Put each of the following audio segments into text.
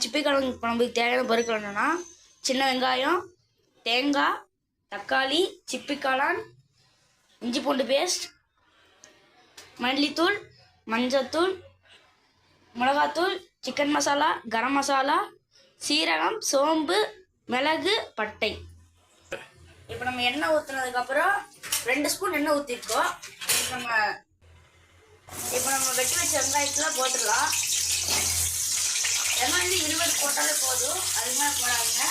சிப்பி குழம்புக்கு தேவையான பொருட்கள் என்னென்னா சின்ன வெங்காயம், தேங்காய், தக்காளி, சிப்பி காளான், இஞ்சி பூண்டு பேஸ்ட், மல்லித்தூள், மஞ்சத்தூள், மிளகாத்தூள், சிக்கன் மசாலா, கரம் மசாலா, சீரகம், சோம்பு, மிளகு, பட்டை. இப்போ நம்ம எண்ணெய் ஊற்றுனதுக்கப்புறம் 2 ஸ்பூன் எண்ணெய் ஊற்றிருக்கோம். இப்போ நம்ம வெட்டி வச்ச வெங்காயத்தில் போட்டுடலாம். வெங்காயம் 20 போட்டாலே போதும், அதிகமாக போடாதுங்க.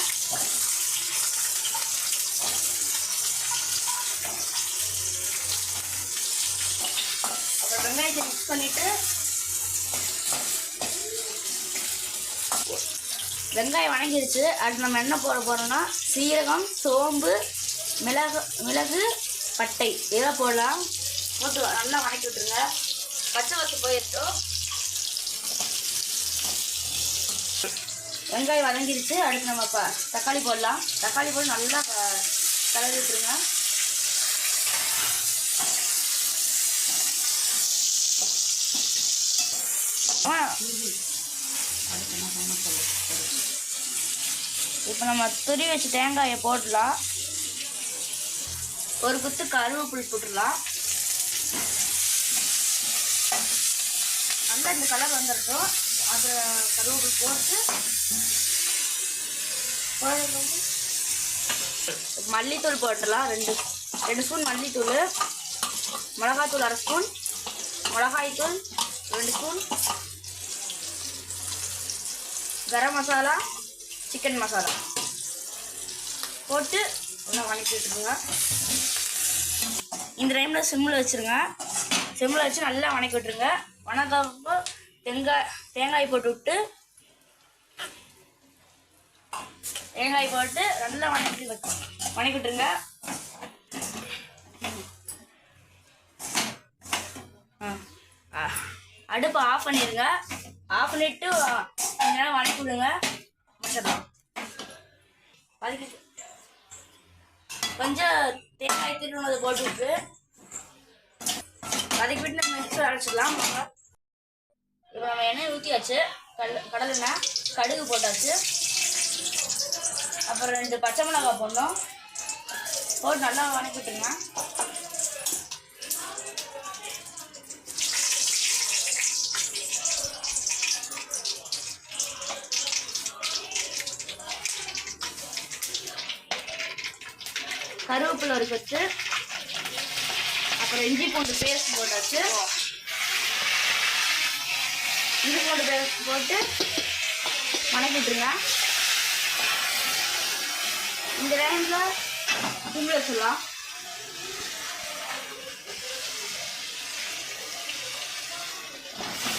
அப்புறம் வெங்காயத்தை மிக்ஸ் பண்ணிவிட்டு வெங்காயம் வணங்கிடுச்சு. அடுத்து நம்ம என்ன போட போகிறோம்னா சீரகம், சோம்பு, மிளகு, பட்டை இதெல்லாம் போடலாம். போட்டு நல்லா வணக்கி விட்டுருங்க. பச்சை வாசம் போயிட்டோம். வெங்காயம் வதங்கிடுச்சு. அடுத்து நம்ம தக்காளி போடலாம். தக்காளி போட்டு நல்லா கலரி விட்டுருங்க. இப்போ நம்ம துரி வச்ச தேங்காயை போடலாம். ஒரு குத்து கருவேப்பிலை போட்டுடலாம். நல்லா இந்த கலர் வந்துருக்கும். அது கருவேப்பிலை போட்டு மல்லித்தூள் போட்டுடலாம். 2 ஸ்பூன் மல்லித்தூள், மிளகாத்தூள் 1/2 ஸ்பூன், மிளகாய்த்தூள் 2 ஸ்பூன், கரம் மசாலா, சிக்கன் மசாலா போட்டு நல்லா வணக்கி விட்டுருங்க. இந்த டைமில் சிம்மில் வச்சுருங்க. சிம்மில் வச்சு நல்லா வணக்கி விட்டுருங்க. வணக்கப்போ தேங்காய் போட்டு விட்டு நல்லா வணக்கி விட்டுருங்க. அடுப்பை ஆஃப் பண்ணிடுங்க. ஆஃப் பண்ணிவிட்டு கொஞ்ச நேரம் வணக்கி விடுங்க. முடிச்சிடலாம். கொஞ்சம் தேங்காய் திருவிழா போட்டு விட்டு வதக்கி விட்டு நம்ம மிக்ஸில் அரைச்சிடலாம். இப்போ நம்ம எண்ணெய் ஊற்றியாச்சு. கடலெண்ணெய், கடுகு போட்டாச்சு. அப்புறம் 2 பச்சை மிளகாய் போடணும். போட்டு நல்லா வணக்கி விட்டுருங்க. கருவேப்பிலை ஒரு கொத்து, அப்புறம் இஞ்சி பூண்டு பேஸ்ட் போட்டாச்சு. இஞ்சி பூண்டு பேஸ்ட் போட்டு வணக்கி விட்டுருங்க. இந்த டைமில் சிம்மில் வச்சிடலாம்.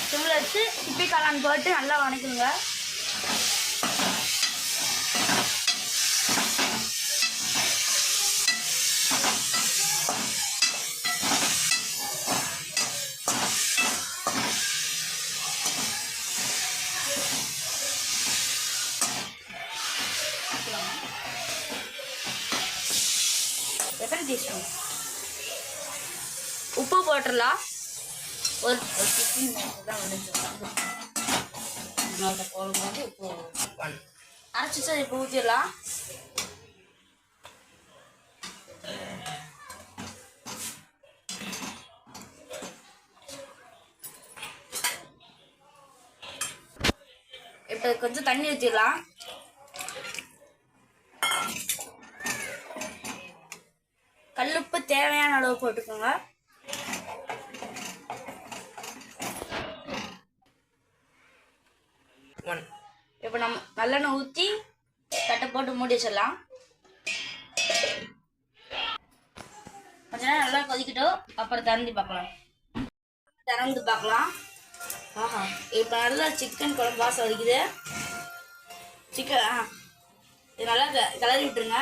சிம்மில் வச்சு சிப்பி காளான் போட்டு நல்லா வணக்குங்க. எத்தனை டீஸ்பூன் உப்பு போட்டுடலாம். ஒரு 15 மினிட் தான் வந்து உப்பு அரைச்சிச்சு. இப்போ ஊற்றிடலாம். இப்போ கொஞ்சம் தண்ணி ஊற்றிடலாம். கல்லுப்பு தேவையான அளவு போட்டுக்கோங்க. இப்போ நம்ம நல்லெண்ணெய் ஊற்றி தட்டை போட்டு மூடி வச்சிடலாம். கொஞ்ச நேரம் நல்லா கொதிக்கிட்டோம். அப்புறம் திறந்து பார்க்கலாம். ஆஹா, இப்போ நல்லா சிக்கன் குழம்பு வாசம் வலிக்குது. இது நல்லா கிளறி விட்டுருங்க.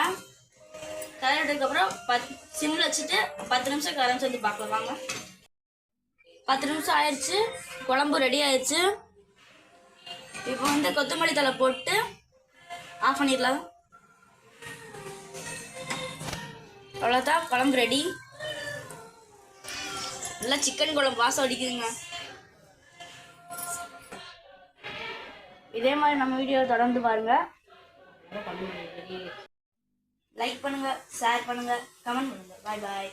கிளறி விட்டதுக்கப்புறம் சிம்மில் வச்சுட்டு 10 நிமிஷம் கரைஞ்சி வந்து பார்க்கலாம். வாங்க. 10 நிமிஷம் ஆயிடுச்சு. குழம்பு ரெடி ஆயிடுச்சு. இப்போ வந்து கொத்தமல்லி தழை போட்டு ஆஃப் பண்ணிடலாம். அவ்வளோதான், குழம்பு ரெடி. நல்லா சிக்கன் குழம்பு வாசம் அடிக்குதுங்க. இதே மாதிரி நம்ம வீடியோ தொடர்ந்து பாருங்கள். லைக் பண்ணுங்கள், ஷேர் பண்ணுங்கள், கமெண்ட் பண்ணுங்கள். பாய் பாய்.